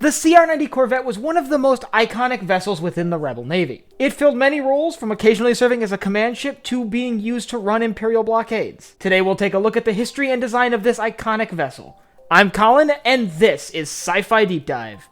The CR90 Corvette was one of the most iconic vessels within the Rebel Navy. It filled many roles, from occasionally serving as a command ship to being used to run Imperial blockades. Today we'll take a look at the history and design of this iconic vessel. I'm Colin, and this is Sci-Fi Deep Dive.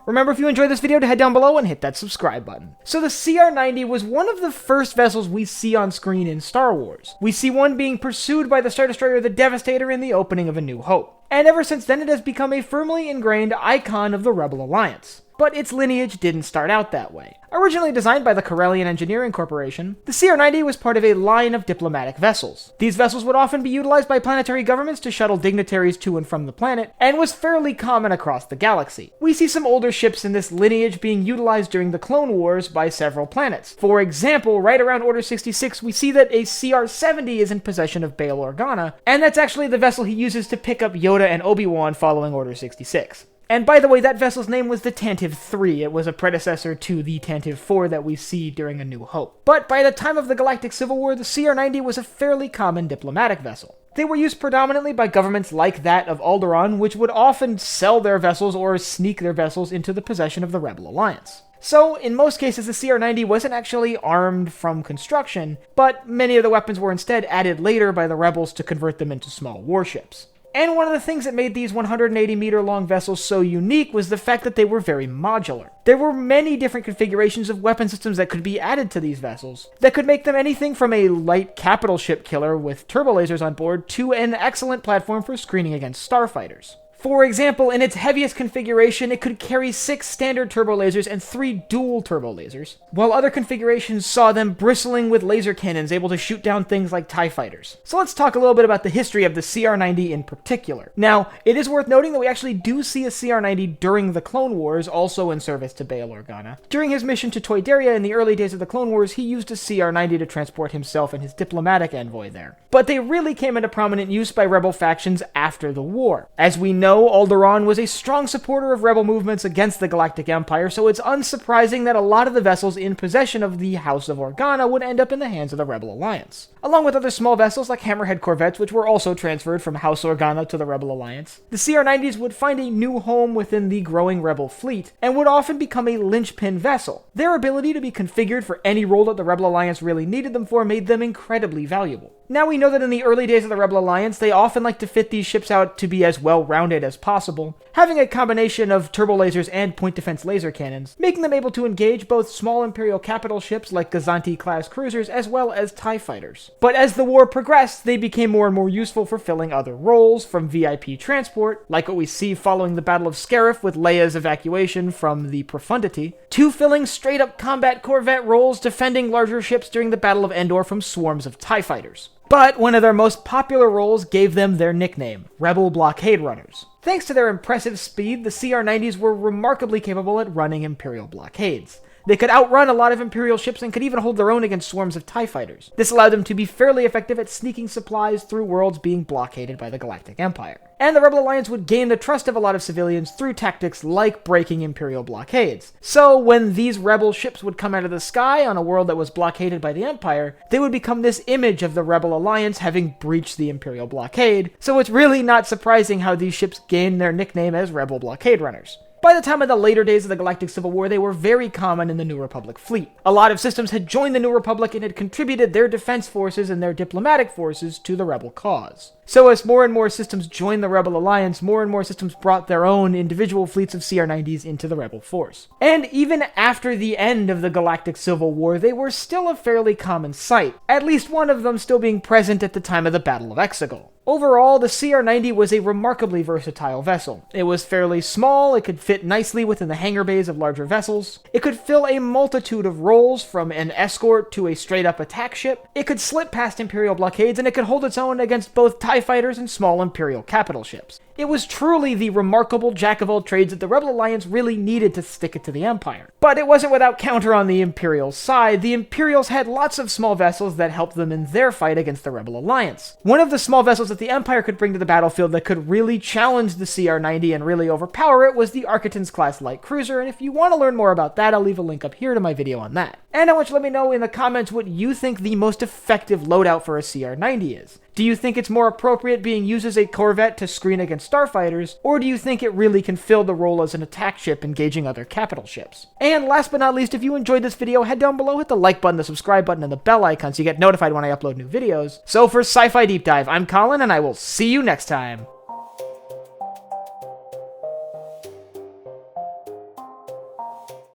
Remember, if you enjoyed this video, to head down below and hit that subscribe button. So the CR90 was one of the first vessels we see on screen in Star Wars. We see one being pursued by the Star Destroyer the Devastator in the opening of A New Hope. And ever since then it has become a firmly ingrained icon of the Rebel Alliance. But its lineage didn't start out that way. Originally designed by the Corellian Engineering Corporation, the CR90 was part of a line of diplomatic vessels. These vessels would often be utilized by planetary governments to shuttle dignitaries to and from the planet, and was fairly common across the galaxy. We see some older ships in this lineage being utilized during the Clone Wars by several planets. For example, right around Order 66, we see that a CR90 is in possession of Bail Organa, and that's actually the vessel he uses to pick up Yoda and Obi-Wan following Order 66. And by the way, that vessel's name was the Tantive IV. It was a predecessor to the Tantive IV that we see during A New Hope. But by the time of the Galactic Civil War, the CR90 was a fairly common diplomatic vessel. They were used predominantly by governments like that of Alderaan, which would often sell their vessels or sneak their vessels into the possession of the Rebel Alliance. So, in most cases, the CR90 wasn't actually armed from construction, but many of the weapons were instead added later by the Rebels to convert them into small warships. And one of the things that made these 180-meter-long vessels so unique was the fact that they were very modular. There were many different configurations of weapon systems that could be added to these vessels, that could make them anything from a light capital ship killer with turbo lasers on board to an excellent platform for screening against starfighters. For example, in its heaviest configuration, it could carry 6 standard turbo lasers and 3 dual turbo lasers, while other configurations saw them bristling with laser cannons able to shoot down things like TIE fighters. So let's talk a little bit about the history of the CR90 in particular. Now, it is worth noting that we actually do see a CR90 during the Clone Wars, also in service to Bail Organa. During his mission to Toydaria in the early days of the Clone Wars, he used a CR90 to transport himself and his diplomatic envoy there. But they really came into prominent use by Rebel factions after the war. As we know, Alderaan was a strong supporter of Rebel movements against the Galactic Empire, so it's unsurprising that a lot of the vessels in possession of the House of Organa would end up in the hands of the Rebel Alliance. Along with other small vessels like Hammerhead Corvettes, which were also transferred from House Organa to the Rebel Alliance, the CR90s would find a new home within the growing Rebel fleet, and would often become a linchpin vessel. Their ability to be configured for any role that the Rebel Alliance really needed them for made them incredibly valuable. Now we know that in the early days of the Rebel Alliance, they often like to fit these ships out to be as well-rounded as possible, having a combination of turbo lasers and point defense laser cannons, making them able to engage both small Imperial capital ships like Gazanti-class cruisers as well as TIE fighters. But as the war progressed, they became more and more useful for filling other roles, from VIP transport, like what we see following the Battle of Scarif with Leia's evacuation from the Profundity, to filling straight-up combat corvette roles defending larger ships during the Battle of Endor from swarms of TIE fighters. But one of their most popular roles gave them their nickname, Rebel Blockade Runners. Thanks to their impressive speed, the CR90s were remarkably capable at running Imperial blockades. They could outrun a lot of Imperial ships and could even hold their own against swarms of TIE fighters. This allowed them to be fairly effective at sneaking supplies through worlds being blockaded by the Galactic Empire. And the Rebel Alliance would gain the trust of a lot of civilians through tactics like breaking Imperial blockades. So when these Rebel ships would come out of the sky on a world that was blockaded by the Empire, they would become this image of the Rebel Alliance having breached the Imperial blockade, so it's really not surprising how these ships gained their nickname as Rebel Blockade Runners. By the time of the later days of the Galactic Civil War, they were very common in the New Republic fleet. A lot of systems had joined the New Republic and had contributed their defense forces and their diplomatic forces to the Rebel cause. So as more and more systems joined the Rebel Alliance, more and more systems brought their own individual fleets of CR90s into the Rebel force. And even after the end of the Galactic Civil War, they were still a fairly common sight, at least one of them still being present at the time of the Battle of Exegol. Overall, the CR90 was a remarkably versatile vessel. It was fairly small, it could fit nicely within the hangar bays of larger vessels, it could fill a multitude of roles from an escort to a straight-up attack ship, it could slip past Imperial blockades, and it could hold its own against both TIE fighters and small Imperial capital ships. It was truly the remarkable jack-of-all-trades that the Rebel Alliance really needed to stick it to the Empire. But it wasn't without counter on the Imperial side. The Imperials had lots of small vessels that helped them in their fight against the Rebel Alliance. One of the small vessels that the Empire could bring to the battlefield that could really challenge the CR90 and really overpower it was the Architans-class light cruiser, and if you want to learn more about that, I'll leave a link up here to my video on that. And I want you to let me know in the comments what you think the most effective loadout for a CR90 is. Do you think it's more appropriate being used as a Corvette to screen against starfighters, or do you think it really can fill the role as an attack ship engaging other capital ships? And last but not least, if you enjoyed this video, head down below, hit the like button, the subscribe button, and the bell icon so you get notified when I upload new videos. So for Sci-Fi Deep Dive, I'm Colin, and I will see you next time.